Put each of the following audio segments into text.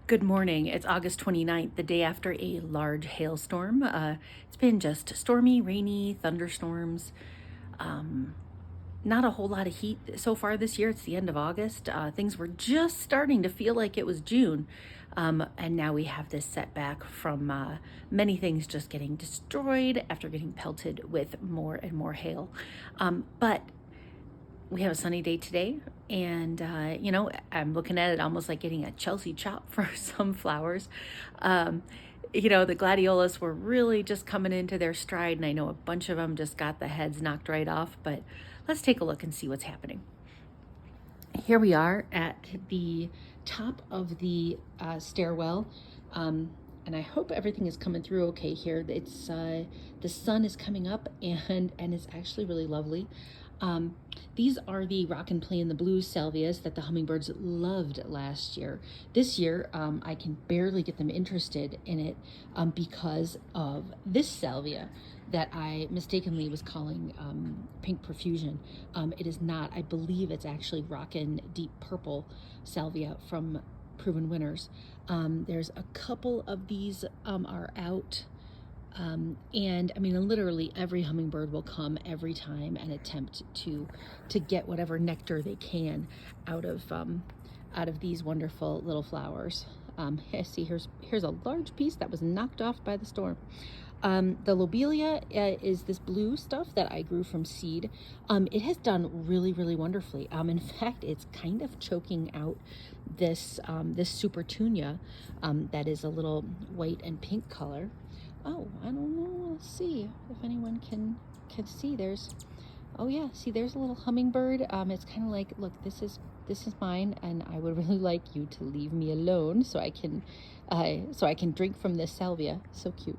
Good morning. It's August 29th, the day after a large hailstorm. It's been just stormy, rainy, thunderstorms. Um, Not a whole lot of heat so far this year. It's the end of August. Things were just starting to feel like it was June. And now we have this setback from many things just getting destroyed after getting pelted with more and more hail. But we have a sunny day today, and I'm looking at it almost like getting a Chelsea chop for some flowers. um, the gladiolus were really just coming into their stride, and I know a bunch of them just got the heads knocked right off. But let's take a look and see what's happening. Here we are at the top of the stairwell. And I hope everything is coming through okay here. It's the sun is coming up, and it's actually really lovely. These are the Rock and Play in the Blue salvias that the hummingbirds loved last year. This year, I can barely get them interested in it because of this salvia that I mistakenly was calling Pink Profusion. It is not. I believe it's actually Rockin' Deep Purple salvia from Proven Winners. There's a couple of these are out. And I mean, literally every hummingbird will come every time and attempt to get whatever nectar they can out of these wonderful little flowers. See, here's a large piece that was knocked off by the storm. The lobelia is this blue stuff that I grew from seed. It has done really, really wonderfully. In fact, it's kind of choking out this supertunia that is a little white and pink color. Oh, I don't know. Let's see if anyone can see. Oh yeah, see, there's a little hummingbird. It's kind of like, look, this is mine, and I would really like you to leave me alone so I can drink from this salvia. So cute.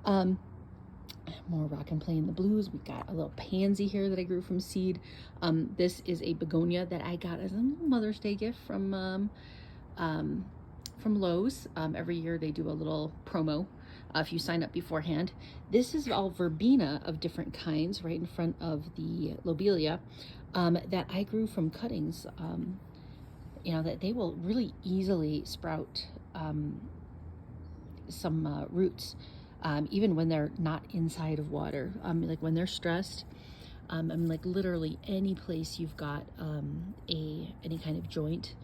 More Rock and Play in the Blues. We've got a little pansy here that I grew from seed. This is a begonia that I got as a Mother's Day gift from Lowe's. Every year they do a little promo if you sign up beforehand. This is all verbena of different kinds right in front of the lobelia that I grew from cuttings. That they will really easily sprout some roots, even when they're not inside of water. Like when they're stressed, like literally any place you've got any kind of joint,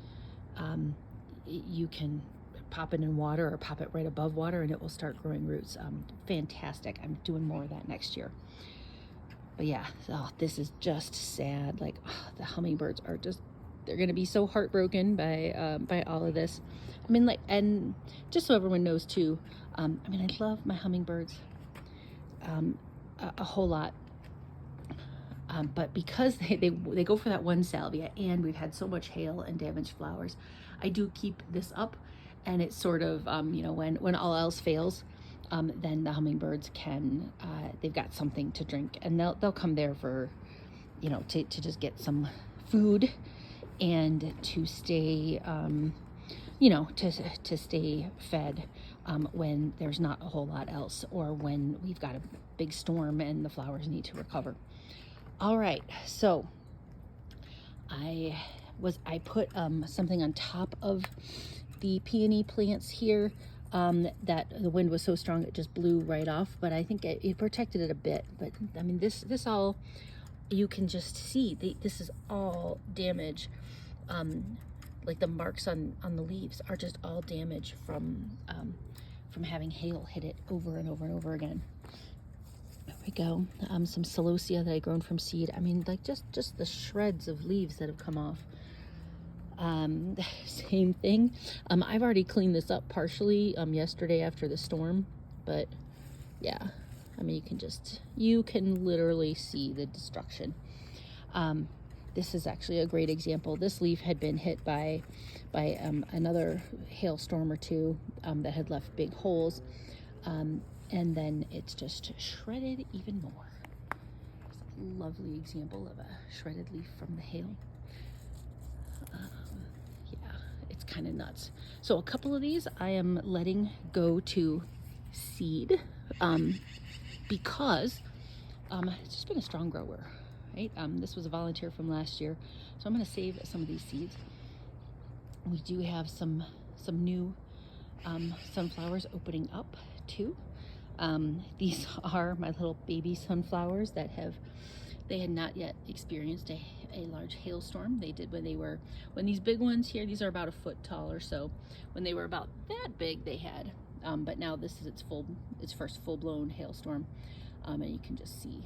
you can pop it in water or pop it right above water and it will start growing roots. Fantastic. I'm doing more of that next year. But yeah, this is just sad. Like, the hummingbirds are they're going to be so heartbroken by all of this. And just so everyone knows too, I love my hummingbirds a whole lot. But because they go for that one salvia, and we've had so much hail and damaged flowers, I do keep this up, and it's sort of when all else fails, then the hummingbirds can they've got something to drink, and they'll come there for to just get some food and to stay to stay fed when there's not a whole lot else, or when we've got a big storm and the flowers need to recover. All right, so I put something on top of the peony plants here that the wind was so strong it just blew right off, but I think it protected it a bit. But this all, you can just see this is all damage. Like the marks on the leaves are just all damage from having hail hit it over and over and over again. There we go. Some celosia that I grown from seed. Like just the shreds of leaves that have come off. Same thing. I've already cleaned this up partially yesterday after the storm, but yeah, you can literally see the destruction. This is actually a great example. This leaf had been hit by another hailstorm or two that had left big holes. And then it's just shredded even more. It's a lovely example of a shredded leaf from the hail. Yeah, it's kind of nuts. So a couple of these I am letting go to seed because it's just been a strong grower, right? This was a volunteer from last year, so I'm going to save some of these seeds. We do have some new Sunflowers opening up too. These are my little baby sunflowers that they had not yet experienced a large hailstorm. They did when these big ones here, these are about a foot tall or so. When they were about that big, they had, but now this is its first full-blown hailstorm. And you can just see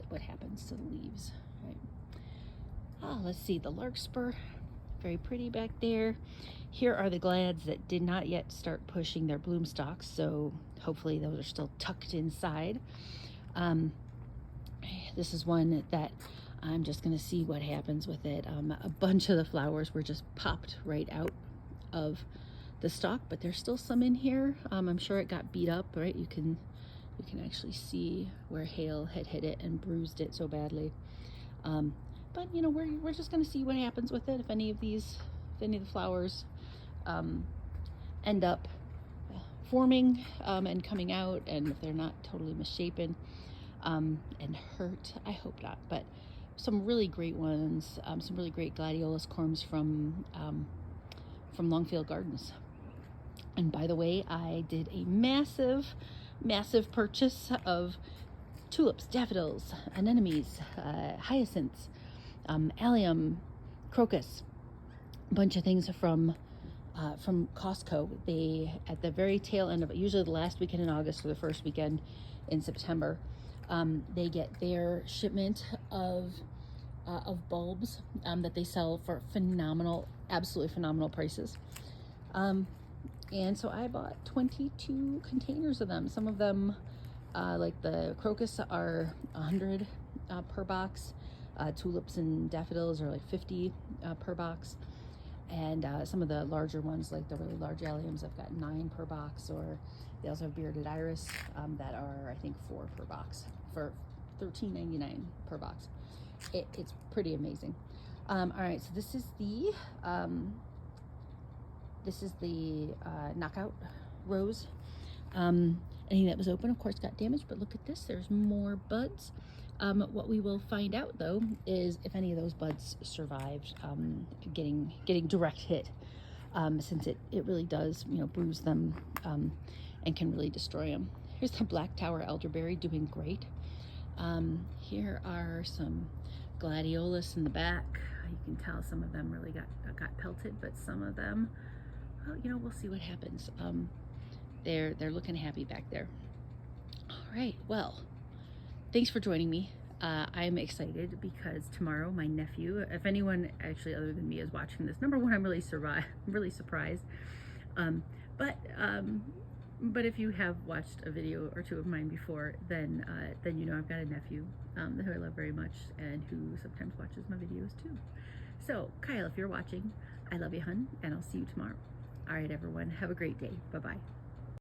what happens to the leaves, right? Let's see, the larkspur, very pretty back there. Here are the glads that did not yet start pushing their bloom stalks, so hopefully those are still tucked inside. This is one that I'm just gonna see what happens with it. A bunch of the flowers were just popped right out of the stalk, but there's still some in here. I'm sure it got beat up, right? You can actually see where hail had hit it and bruised it so badly. But you know, we're just gonna see what happens with it. If any of the flowers end up forming and coming out, and if they're not totally misshapen and hurt, I hope not. But some really great ones, some really great gladiolus corms from Longfield Gardens. And by the way, I did a massive purchase of tulips, daffodils, anemones, hyacinths, allium, crocus, a bunch of things from Costco. They, at the very tail end of it, usually the last weekend in August or the first weekend in September, they get their shipment of bulbs that they sell for absolutely phenomenal prices. And so I bought 22 containers of them. Some of them, like the crocus, are 100 per box. Tulips and daffodils are like 50 per box. And some of the larger ones, like the really large alliums, I've got 9 per box. Or they also have bearded iris that are, I think, 4 per box for $13.99 per box. It's pretty amazing. All right, so this is the knockout rose. Anything that was open, of course, got damaged, but look at this, there's more buds. What we will find out, though, is if any of those buds survived getting direct hit, since it really does, bruise them and can really destroy them. Here's the black tower elderberry, doing great. Here are some gladiolus in the back. You can tell some of them really got pelted, but some of them, well, we'll see what happens. They're looking happy back there. All right, well, thanks for joining me. I'm excited because tomorrow my nephew, if anyone actually other than me is watching this, number one, I'm really surprised. But if you have watched a video or two of mine before, then you know I've got a nephew who I love very much and who sometimes watches my videos too. So Kyle, if you're watching, I love you, hun, and I'll see you tomorrow. All right, everyone, have a great day. Bye-bye.